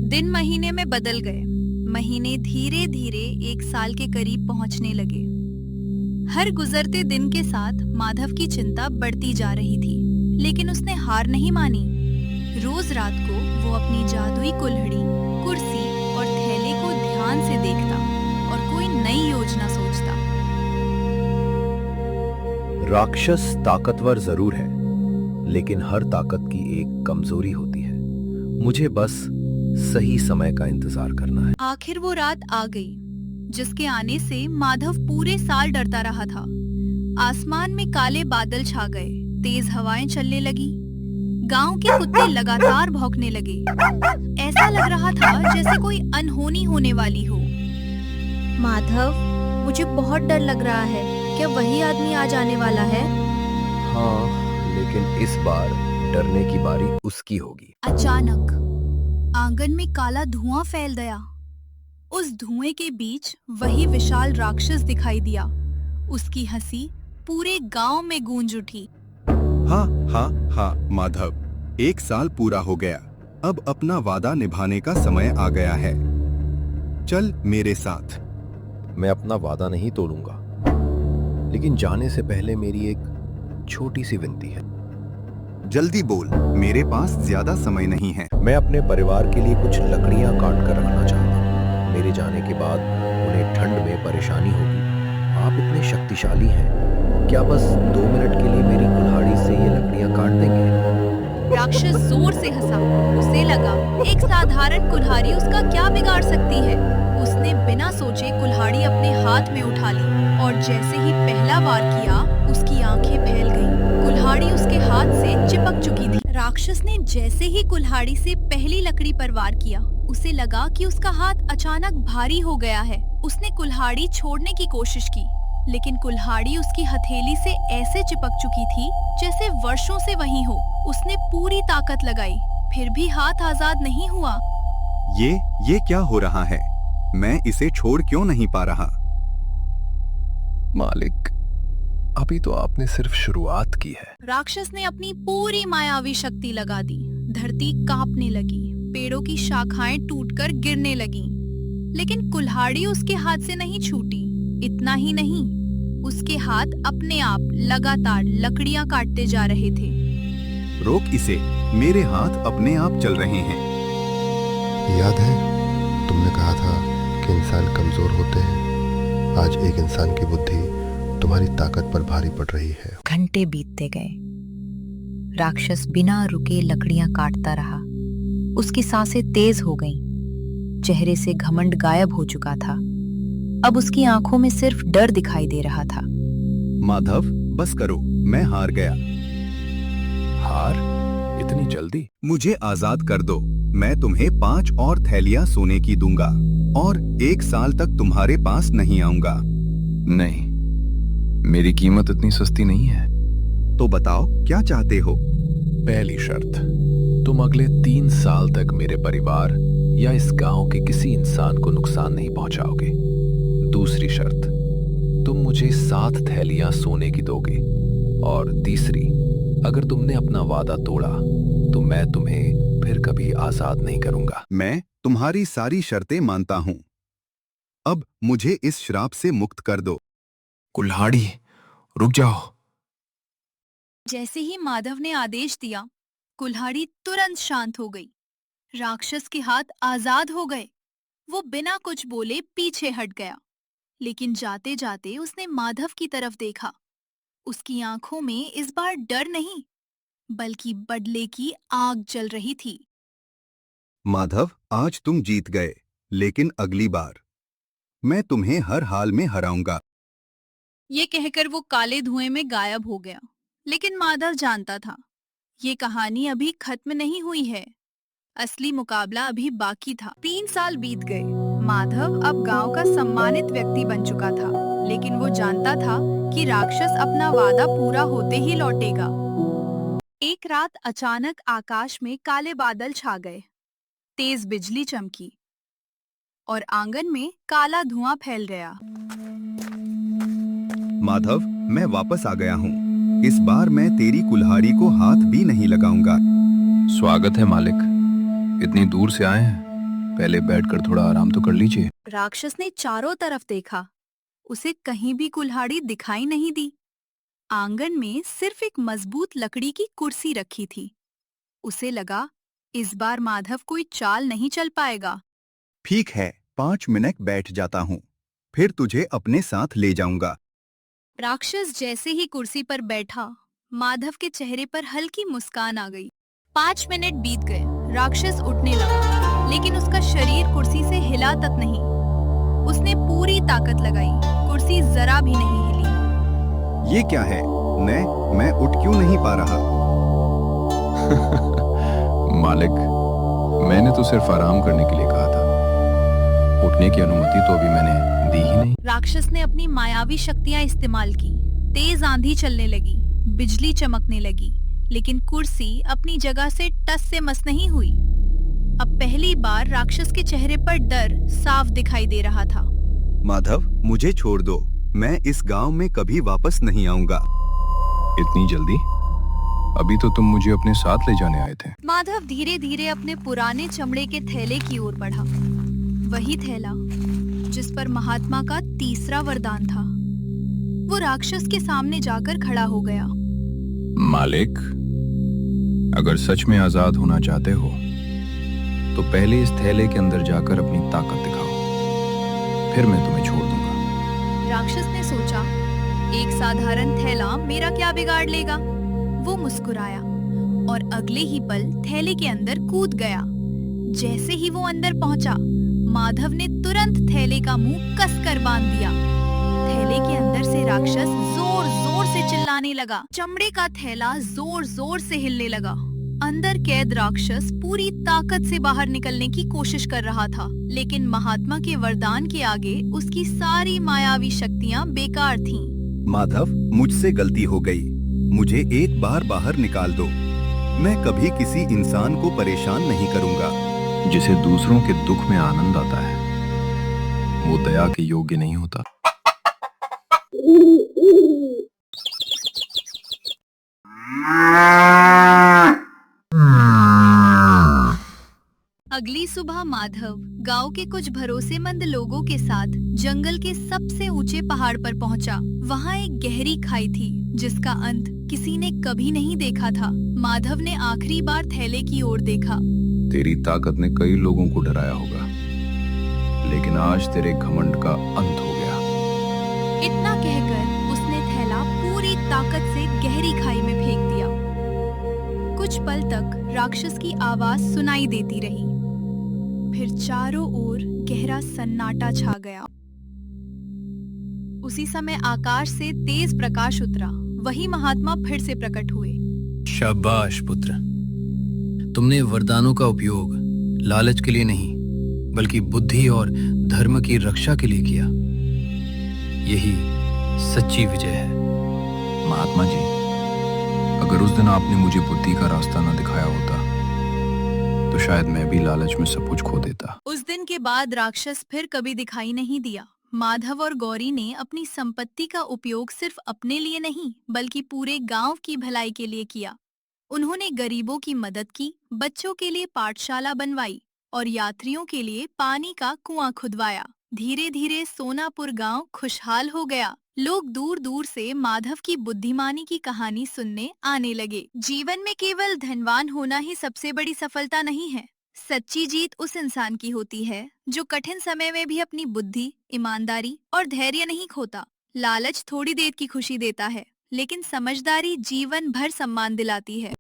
दिन महीने में बदल गए। महीने धीरे धीरे 1 साल के करीब पहुंचने लगे। हर गुजरते दिन के साथ माधव की चिंता बढ़ती जा रही थी, लेकिन उसने हार नहीं मानी। रोज रात को वो अपनी जादुई कुल्हड़ी, कुर्सी और थैले को ध्यान से देखता और कोई नई योजना सोचता। राक्षस ताकतवर जरूर है, लेकिन हर ताकत की एक कमजोरी होती है। मुझे बस सही समय का इंतजार करना है। आखिर वो रात आ गई, जिसके आने से माधव पूरे साल डरता रहा था। आसमान में काले बादल छा गए, तेज हवाएं चलने लगी, गांव के कुत्ते लगातार भौंकने लगे। ऐसा लग रहा था जैसे कोई अनहोनी होने वाली हो। माधव, मुझे बहुत डर लग रहा है। क्या वही आदमी आ जाने वाला है? हाँ, लेकिन इस बार डरने की बारी उसकी होगी। अचानक आंगन में काला धुआं फैल गया। उस धुएं के बीच वही विशाल राक्षस दिखाई दिया। उसकी हंसी पूरे गांव में गूंज उठी। हाँ हाँ हाँ माधव, 1 साल पूरा हो गया। अब अपना वादा निभाने का समय आ गया है। चल मेरे साथ। मैं अपना वादा नहीं तोड़ूंगा, लेकिन जाने से पहले मेरी एक छोटी सी विनती है। जल्दी बोल, मेरे पास ज्यादा समय नहीं है। मैं अपने परिवार के लिए कुछ लकड़ियां काट कर रखना चाहता हूँ। मेरे जाने के बाद उन्हें ठंड में परेशानी होगी। आप इतने शक्तिशाली हैं, क्या बस 2 मिनट के लिए मेरी कुल्हाड़ी से ये लकड़ियां काट देंगे? राक्षस जोर से हंसा। उसे लगा एक साधारण कुल्हाड़ी उसका क्या बिगाड़ सकती है। उसने बिना सोचे कुल्हाड़ी अपने हाथ में उठा ली और जैसे ही पहला वार किया, उसकी आंखें फैल गईं। कुल्हाड़ी उसके हाथ से चिपक चुकी थी। राक्षस ने जैसे ही कुल्हाड़ी से पहली लकड़ी पर वार किया, उसे लगा कि उसका हाथ अचानक भारी हो गया है। उसने कुल्हाड़ी छोड़ने की कोशिश की, लेकिन कुल्हाड़ी उसकी हथेली से ऐसे चिपक चुकी थी जैसे वर्षों से वहीं हो। उसने पूरी ताकत लगाई, फिर भी हाथ आजाद नहीं हुआ। ये क्या हो रहा है? मैं इसे छोड़ क्यों नहीं पा रहा? मालिक, अभी तो आपने सिर्फ शुरुआत की है। राक्षस ने अपनी पूरी मायावी शक्ति लगा दी। धरती कांपने लगी, पेड़ों की शाखाएं टूटकर गिरने लगीं। लेकिन कुल्हाड़ी उसके हाथ से नहीं छूटी। इतना ही नहीं, उसके हाथ अपने आप लगातार लकड़ियां काटते जा रहे थे। रोक इसे, मेरे हाथ अपने आप चल रहे हैं। याद है, तुमने कहा था कि इंसान कमजोर होते हैं। आज एक इंसान की बुद्धि तुम्हारी ताकत पर भारी पड़ रही है। घंटे बीतते गए। राक्षस बिना रुके लकड़ियां काटता रहा। उसकी सांसें तेज हो गईं। चेहरे से घमंड गायब हो चुका था। अब उसकी आंखों में सिर्फ डर दिखाई दे रहा था। माधव, बस करो, मैं हार गया। हार? इतनी जल्दी? मुझे आजाद कर दो। मैं तुम्हें 5 और थैलियां सोने की दूंगा और 1 साल तक तुम्हारे पास नहीं आऊंगा। नहीं, मेरी कीमत इतनी सस्ती नहीं है। तो बताओ, क्या चाहते हो? पहली शर्त, तुम अगले 3 साल तक मेरे परिवार या इस गांव के किसी इंसान को नुकसान नहीं पहुंचाओगे। दूसरी शर्त, तुम मुझे 7 थैलियां सोने की दोगे। और तीसरी, अगर तुमने अपना वादा तोड़ा तो मैं तुम्हें फिर कभी आजाद नहीं करूंगा। मैं तुम्हारी सारी शर्तें मानता हूं। अब मुझे इस श्राप से मुक्त कर दो। कुल्हाड़ी, रुक जाओ। जैसे ही माधव ने आदेश दिया, कुल्हाड़ी तुरंत शांत हो गई। राक्षस के हाथ आजाद हो गए। वो बिना कुछ बोले पीछे हट गया, लेकिन जाते जाते उसने माधव की तरफ देखा। उसकी आंखों में इस बार डर नहीं, बल्कि बदले की आग जल रही थी। माधव, आज तुम जीत गए, लेकिन अगली बार मैं तुम्हें हर हाल में हराऊंगा। ये कहकर वो काले धुएं में गायब हो गया। लेकिन माधव जानता था, ये कहानी अभी खत्म नहीं हुई है। असली मुकाबला अभी बाकी था। 3 साल बीत गए। माधव अब गांव का सम्मानित व्यक्ति बन चुका था, लेकिन वो जानता था कि राक्षस अपना वादा पूरा होते ही लौटेगा। एक रात अचानक आकाश में काले बादल छा गए, तेज बिजली चमकी और आंगन में काला धुआं फैल गया। माधव, मैं वापस आ गया हूँ। इस बार मैं तेरी कुल्हाड़ी को हाथ भी नहीं लगाऊंगा। स्वागत है मालिक, इतनी दूर से आए हैं। पहले बैठकर थोड़ा आराम तो कर लीजिए। राक्षस ने चारों तरफ देखा, उसे कहीं भी कुल्हाड़ी दिखाई नहीं दी। आंगन में सिर्फ एक मजबूत लकड़ी की कुर्सी रखी थी। उसे लगा इस बार माधव कोई चाल नहीं चल पाएगा। ठीक है, 5 मिनट बैठ जाता हूँ, फिर तुझे अपने साथ ले जाऊंगा। राक्षस जैसे ही कुर्सी पर बैठा, माधव के चेहरे पर हल्की मुस्कान आ गई। 5 मिनट बीत गए, राक्षस उठने लगा, लेकिन उसका शरीर कुर्सी से हिला तक नहीं। उसने पूरी ताकत लगाई, कुर्सी जरा भी नहीं हिली। ये क्या है? मैं उठ क्यों नहीं पा रहा? मालिक, मैंने तो सिर्फ आराम करने के लिए कहा था। उठने की अनुमति तो अभी मैंने दी ही नहीं। राक्षस ने अपनी मायावी शक्तियां इस्तेमाल की। तेज आंधी चलने लगी, बिजली चमकने लगी, लेकिन कुर्सी अपनी जगह से टस से मस नहीं हुई। अब पहली बार राक्षस के चेहरे पर डर साफ दिखाई दे रहा था। माधव, मुझे छोड़ दो, मैं इस गांव में कभी वापस नहीं आऊंगा। इतनी जल्दी? अभी तो तुम मुझे अपने साथ ले जाने आए थे। माधव धीरे धीरे अपने पुराने चमड़े के थैले की ओर बढ़ा। वही थैला जिस पर महात्मा का तीसरा वरदान था। वो राक्षस के सामने जाकर खड़ा हो गया। मालिक, अगर सच में आजाद होना चाहते हो तो पहले इस थैले के अंदर जाकर अपनी ताकत दिखाओ, फिर मैं तुम्हें छोड़ दूंगा। राक्षस ने सोचा, एक साधारण थैला मेरा क्या बिगाड़ लेगा। वो मुस्कुराया और अगले ही पल थैले के अंदर कूद गया। जैसे ही वो अंदर पहुंचा, माधव ने तुरंत थैले का मुंह कसकर बांध दिया। थैले के अंदर से राक्षस जोर जोर से चिल्लाने लगा। चमड़े का थैला जोर जोर से हिलने लगा। अंदर कैद राक्षस पूरी ताकत से बाहर निकलने की कोशिश कर रहा था, लेकिन महात्मा के वरदान के आगे उसकी सारी मायावी शक्तियां बेकार थीं। माधव, मुझसे गलती हो गई, मुझे एक बार बाहर निकाल दो। मैं कभी किसी इंसान को परेशान नहीं करूंगा। जिसे दूसरों के दुख में आनंद आता है, वो दया के योग्य नहीं होता। अगली सुबह माधव गांव के कुछ भरोसेमंद लोगों के साथ जंगल के सबसे ऊंचे पहाड़ पर पहुंचा। वहां एक गहरी खाई थी जिसका अंत किसी ने कभी नहीं देखा था। माधव ने आखिरी बार थैले की ओर देखा। तेरी ताकत ने कई लोगों को डराया होगा, लेकिन आज तेरे घमंड का अंत हो गया। इतना कहकर उसने थैला पूरी ताकत से गहरी खाई में फेंक दिया। कुछ पल तक राक्षस की आवाज सुनाई देती रही, फिर चारों ओर गहरा सन्नाटा छा गया। उसी समय आकाश से तेज प्रकाश उतरा। वही महात्मा फिर से प्रकट हुए। शाबाश पुत्र, तुमने वरदानों का उपयोग लालच के लिए नहीं, बल्कि बुद्धि और धर्म की रक्षा के लिए किया। यही सच्ची विजय है। महात्मा जी, अगर उस दिन आपने मुझे बुद्धि का रास्ता न दिखाया होता तो शायद मैं भी लालच में सब कुछ खो देता। उस दिन के बाद राक्षस फिर कभी दिखाई नहीं दिया। माधव और गौरी ने अपनी संपत्ति का उपयोग सिर्फ अपने लिए नहीं, बल्कि पूरे गांव की भलाई के लिए किया। उन्होंने गरीबों की मदद की, बच्चों के लिए पाठशाला बनवाई और यात्रियों के लिए पानी का कुआं खुदवाया। धीरे धीरे सोनापुर गांव खुशहाल हो गया। लोग दूर दूर से माधव की बुद्धिमानी की कहानी सुनने आने लगे। जीवन में केवल धनवान होना ही सबसे बड़ी सफलता नहीं है। सच्ची जीत उस इंसान की होती है जो कठिन समय में भी अपनी बुद्धि, ईमानदारी और धैर्य नहीं खोता। लालच थोड़ी देर की खुशी देता है, लेकिन समझदारी जीवन भर सम्मान दिलाती है।